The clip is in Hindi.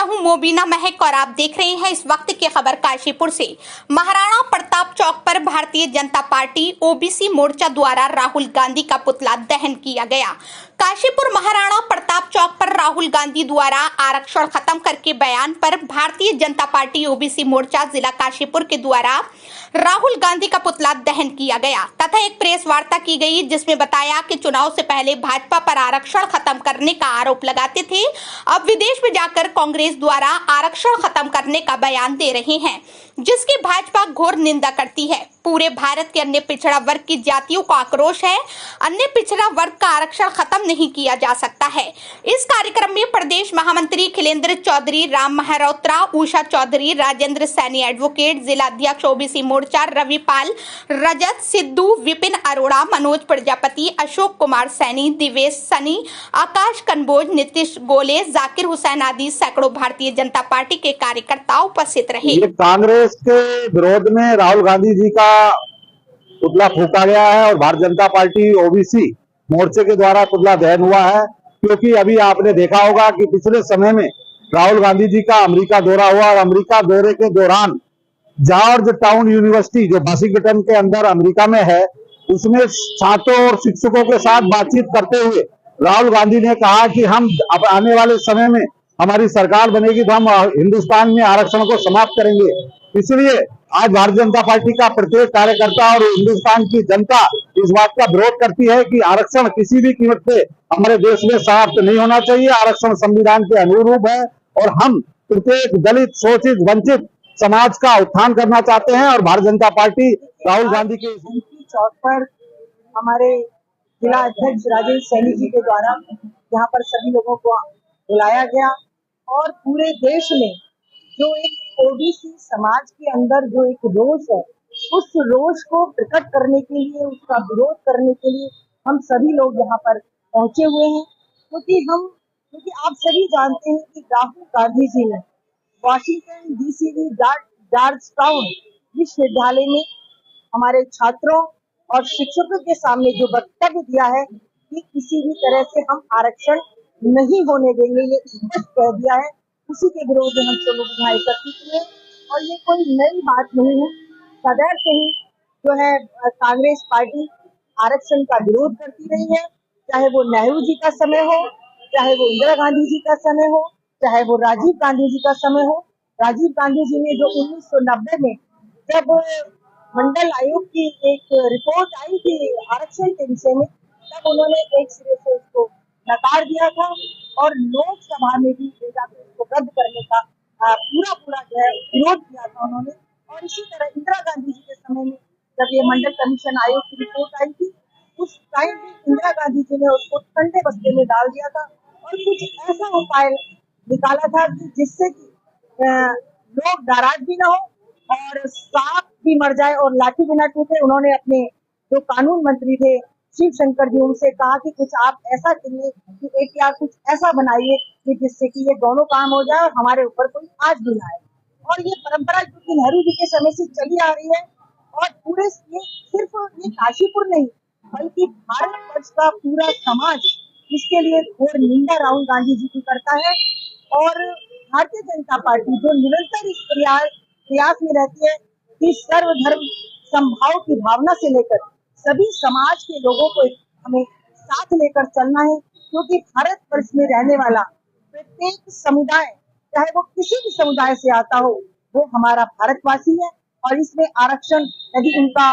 हूं मोबिना महक और आप देख रहे हैं इस वक्त की खबर काशीपुर से। महाराणा प्रताप चौक पर भारतीय जनता पार्टी ओबीसी मोर्चा द्वारा राहुल गांधी का पुतला दहन किया गया। काशीपुर महाराणा प्रताप चौक पर राहुल गांधी द्वारा आरक्षण खत्म करके बयान पर भारतीय जनता पार्टी ओबीसी मोर्चा जिला काशीपुर के द्वारा राहुल गांधी का पुतला दहन किया गया तथा एक प्रेस वार्ता की गई, जिसमें बताया कि चुनाव से पहले भाजपा पर आरक्षण खत्म करने का आरोप लगाते थे, अब विदेश में जाकर कांग्रेस द्वारा आरक्षण खत्म करने का बयान दे रहे हैं, जिसकी भाजपा घोर निंदा करती है। पूरे भारत के अन्य पिछड़ा वर्ग की जातियों का आक्रोश है, अन्य पिछड़ा वर्ग का आरक्षण खत्म नहीं किया जा सकता है। इस कार्यक्रम में प्रदेश महामंत्री खिलेंद्र चौधरी, राम महरोत्रा, उषा चौधरी, राजेंद्र सैनी एडवोकेट, जिला अध्यक्ष ओबीसी मोर्चा रविपाल, रजत सिद्धू, विपिन अरोड़ा, मनोज प्रजापति, अशोक कुमार सैनी, दिवेश सनी, आकाश कन्बोज, नीतीश गोले, जाकिर हुसैन आदि सैकड़ों भारतीय जनता पार्टी के कार्यकर्ता उपस्थित रहे। कांग्रेस के विरोध में राहुल गांधी जी का पुतला फूंका गया है और भारतीय जनता पार्टी ओबीसी मोर्चे के द्वारा पुतला दहन हुआ है, क्योंकि अभी आपने देखा होगा कि पिछले समय में राहुल गांधी जी का अमेरिका दौरा हुआ और अमेरिका दौरे के दौरान जॉर्ज टाउन यूनिवर्सिटी जो वाशिंगटन के अंदर अमेरिका में है, उसमें छात्रों और शिक्षकों के साथ बातचीत करते हुए राहुल गांधी ने कहा कि हम अब आने वाले समय में हमारी सरकार बनेगी तो हम हिंदुस्तान में आरक्षण को समाप्त करेंगे। इसलिए आज भारतीय जनता पार्टी का प्रत्येक कार्यकर्ता और हिंदुस्तान की जनता इस बात का विरोध करती है कि आरक्षण किसी भी कीमत पे हमारे देश में समाप्त नहीं होना चाहिए। आरक्षण संविधान के अनुरूप है और हम प्रत्येक दलित, शोषित, वंचित समाज का उत्थान करना चाहते हैं और भारतीय जनता पार्टी राहुल गांधी के चौक पर हमारे जिला अध्यक्ष राजेंद्र सैनी जी के द्वारा यहाँ पर सभी लोगों को बुलाया गया और पूरे देश में जो एक ओबीसी समाज के अंदर जो एक रोष है, उस रोष को प्रकट करने के लिए, उसका विरोध करने के लिए हम सभी लोग यहाँ पर पहुंचे हुए हैं। क्योंकि आप सभी जानते हैं कि राहुल गांधी जी ने वाशिंगटन डीसी जॉर्ज टाउन विश्वविद्यालय में हमारे छात्रों और शिक्षकों के सामने जो वक्तव्य दिया है कि किसी भी तरह से हम आरक्षण नहीं होने देंगे, ये स्पष्ट कह दिया है। उसी के विरोध में हम सब लोग यहाँ एकत्रित हुए और ये कोई नई बात नहीं है। सदैव से ही जो है कांग्रेस पार्टी आरक्षण का विरोध करती रही है, चाहे वो नेहरू जी का समय हो, चाहे वो इंदिरा गांधी जी का समय हो, चाहे वो राजीव गांधी जी का समय हो। राजीव गांधी जी ने जो 1990 में जब मंडल आयोग की एक रिपोर्ट आई थी आरक्षण के विषय में, तब उन्होंने एक सिरे से उसको नकार दिया था और लोकसभा में भी ले जाकर उसको रद्द करने का पूरा जो है विरोध किया था उन्होंने। और इसी तरह इंदिरा गांधी जी के समय में जब ये मंडल कमीशन आयोग की रिपोर्ट आई थी, उस टाइम भी इंदिरा गांधी जी ने उसको ठंडे बस्ते में डाल दिया था और कुछ ऐसा उपाय निकाला था कि जिससे कि लोग नाराज भी ना हो और सांप भी मर जाए और लाठी भी ना टूटे। उन्होंने अपने जो कानून मंत्री थे शिव शंकर जी, उनसे कहा कि कुछ आप ऐसा करिए कि एक या कुछ ऐसा बनाइए कि जिससे कि ये दोनों काम हो जाए और हमारे ऊपर कोई आज भी ना आए। और ये परंपरा क्योंकि नेहरू जी के समय से चली आ रही है और पूरे ये सिर्फ ये काशीपुर नहीं बल्कि भारत वर्ष का पूरा समाज इसके लिए घोर निंदा राहुल गांधी जी की करता है। और भारतीय जनता पार्टी जो निरंतर इस प्रयास में रहती है कि सर्वधर्म समभाव की भावना से लेकर सभी समाज के लोगों को हमें साथ लेकर चलना है, क्योंकि भारत वर्ष में रहने वाला प्रत्येक समुदाय, चाहे वो किसी भी समुदाय से आता हो, वो हमारा भारतवासी है। और इसमें आरक्षण यदि उनका